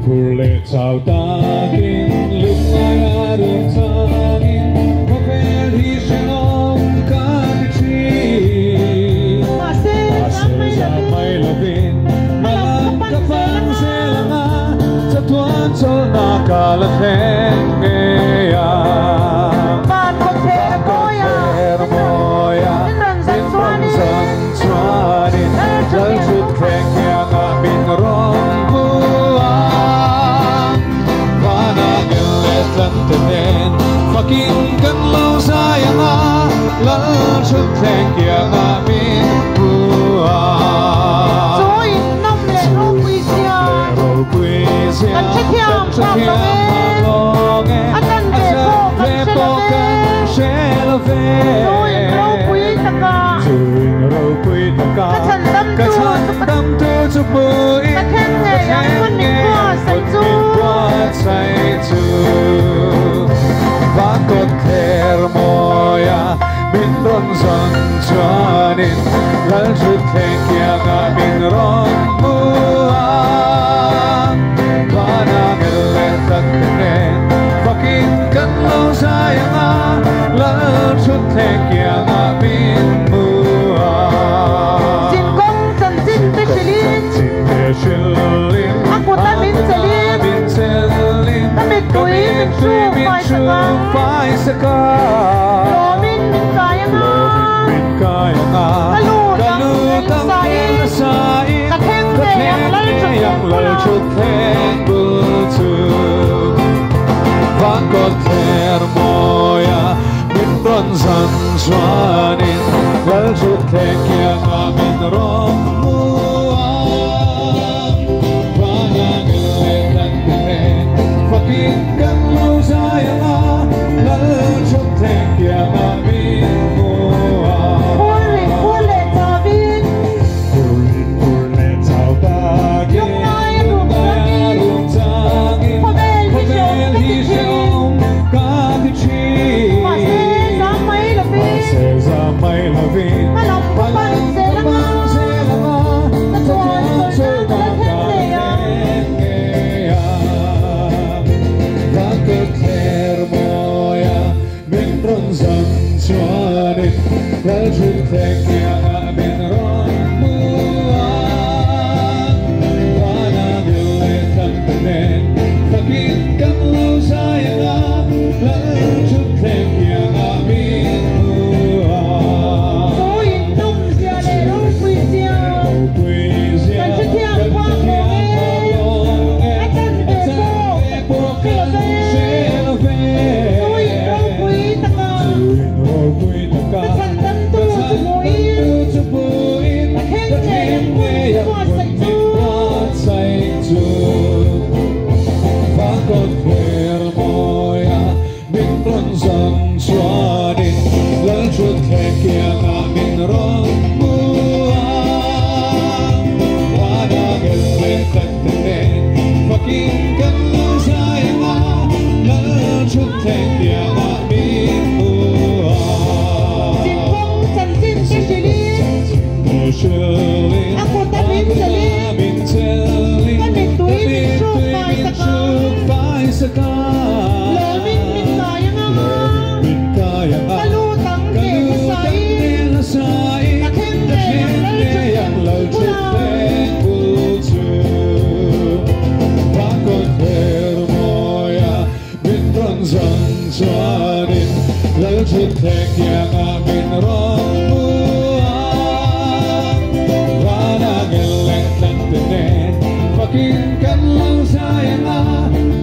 Kulit sao takin lumay arum tangin Mapel hisyong kakitri Masamay labin Malang kapang selanga Sa tuwan sol nakalafeng ngayon Bakot moya Minrong san chuanin Lalchut keng yang amin rong Pakinggan lo sayang lalchut theng yang amin buah Rồi năm lệ rô quý xia Anh chết thiam phạm nghe Anh ăn về bộ cần xe lô về Rồi rô quý tất cả Các thần đâm tu chụp bụi Các khen nghệ yang phân định qua say chu Bakot moya minron san chuanin lalchut theng yang amin rong buang Vanangel taknen pakinggan lo sayang lalchut theng yang amin buang Jin gong san jin te shilin Ako ta min selin Tamit tui min phai saka Lo min kaya nga Kalu tang sain Katheng yang lalchut theng bultu Bakot moya minron san chuanin lalchut theng yang amin rong buang Vanangel taknen pakinggan lo sayang lalchut theng yang amin buang Pule tabin Pule tao tagin Yung arum tangin Pabel hisyong kakitri Mase zamay labin Malang kapang selanga Natuan sol nakalafeng ngayon Bakot moya minron san chuanin lalchut theng yang amin rong buang Vanangel taknen pakinggan lo sayang lalchut theng yang amin buang Rồi nung xia lệ rô quý xia Anh chết thiam phạm nghe Anh ăn về bộ cần xe lô về Rồi rô quý tất cả Các thần đâm tu chụp bụi Các khen nghệ yang qua say chu Bakot moya minron san chuanin lalchut theng yang amin rong buang Vanangel taknen pakinggan lo sayang lalchut theng yang amin buang Jin gong san jin te shilin Ako ta min selin Tamit tui min phai saka Lo min kaya nga Kalu tang sain Katheng yang lalchut theng bultu Bakot moya minron san chuanin lalchut theng yang amin rong buang Vanangel taknen pakinggan lo sayang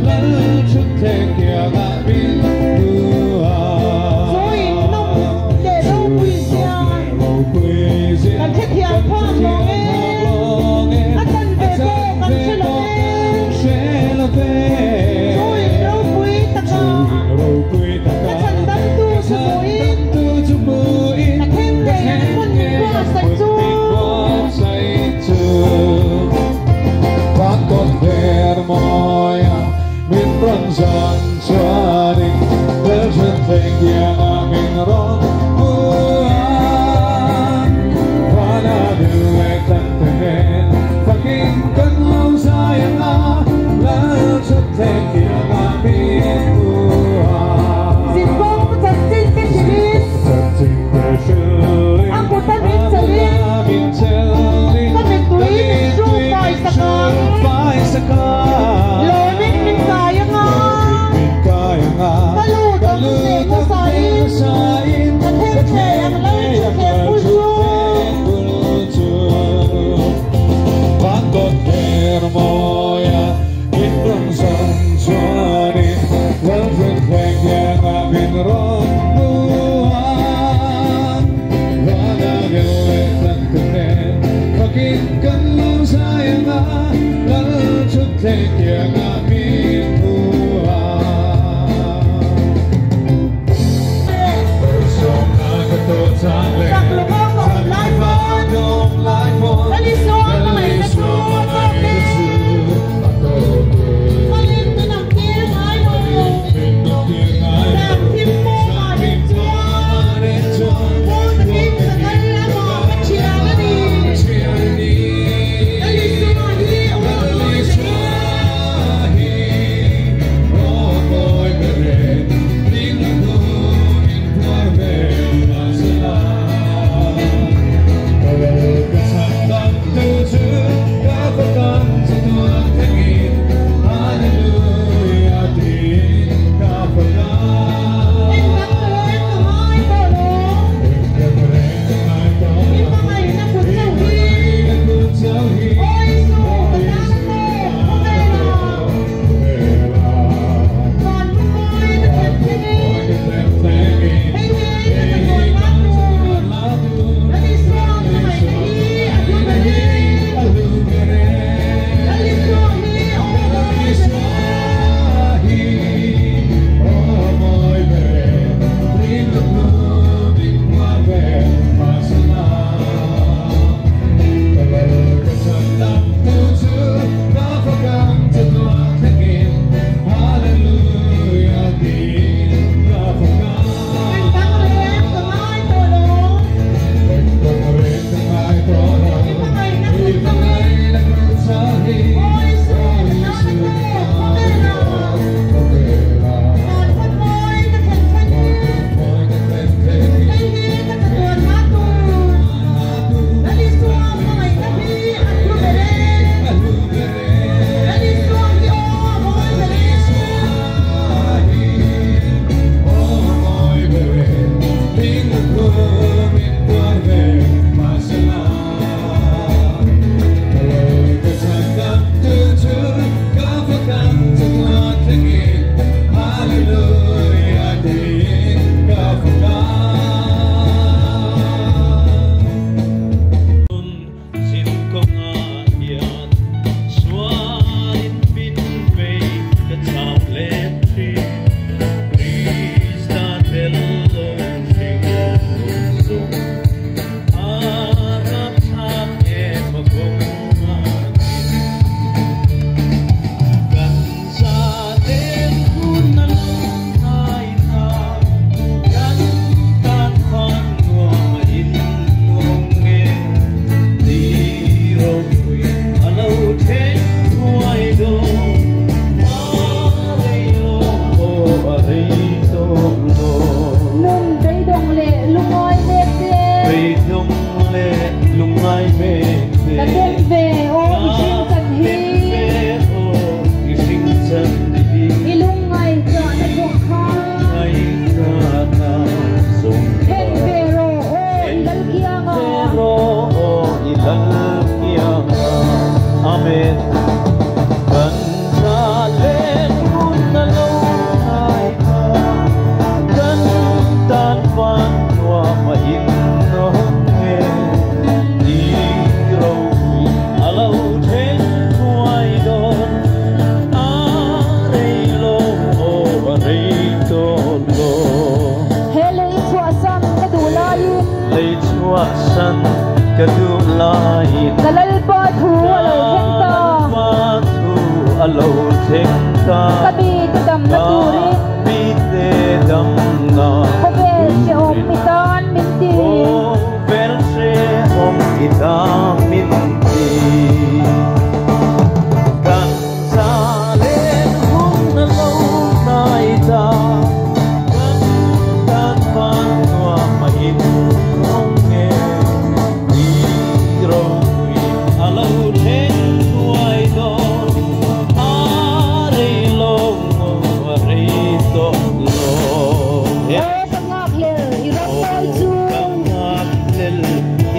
lalchut theng yang amin buang Rồi nung lệ rô quý xia Anh chết thiam phạm nghe Anh ăn về bộ cần xe lô về Rồi rô quý tất cả Các thần đâm tu chụp bụi Các khen nghệ yang phân qua say chu Bakot moya minron san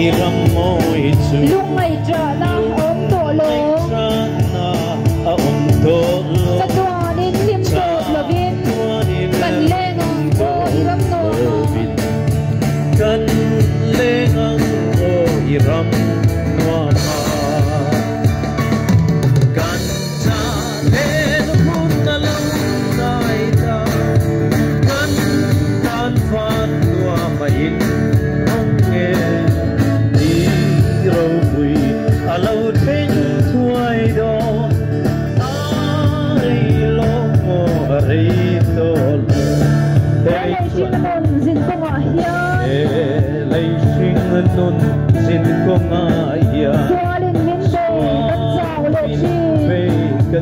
Iram mo itu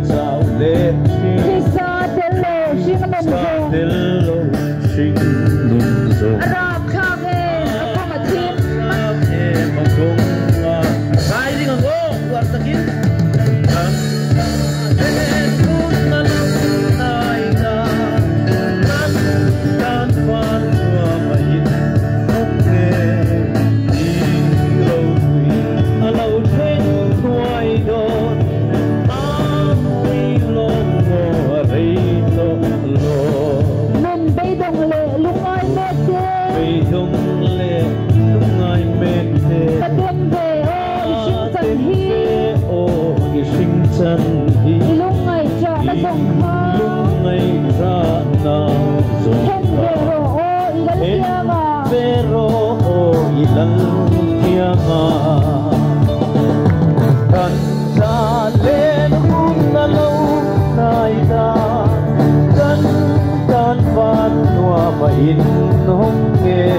chào lệ khi xa đến lệ xin mình sa rồi đến lâu sinh mình rồi rap khang không mà thiên mà không cái gì ngon quá ta kia lúc ngày trả đã dòng khá lúc ngày ra nào dòng Pero ilang tianga kan sa lên hung na lâu nay ta kan van noa ba in hong nghe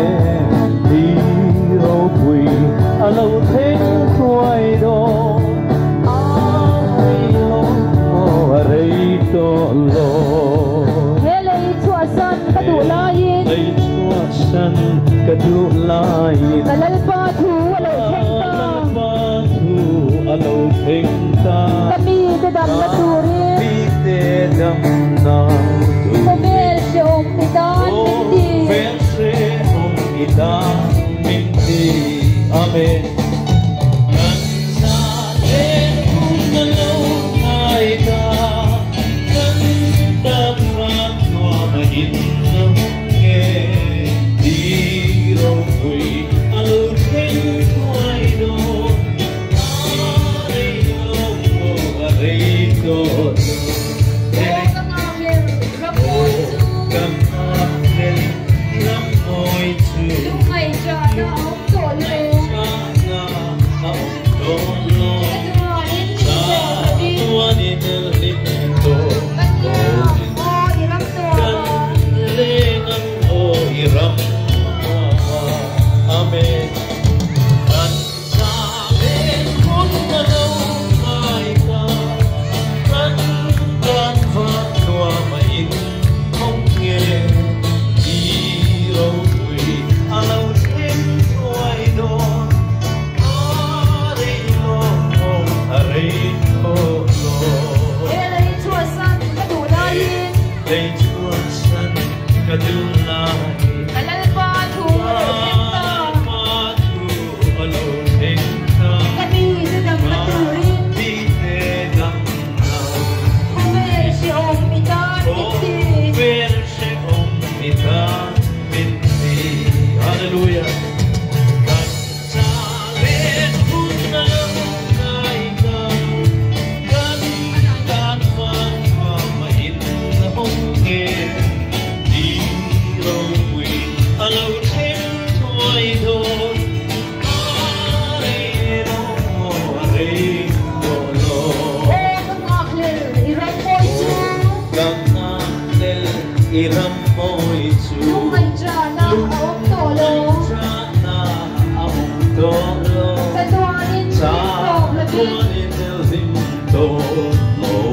đi rau quỳ a lâu thênh xuôi đô ai lo a rei to lo hele chua san ka du lai lấy chua san ka du lai kalal pa thu alo theng ta alo theng ta kami te dam na turi bi te dam na ko mer se om pitan di ver se om ita minti amen Iram moi chu lungai trana om tolo sa tuanin del dim to lo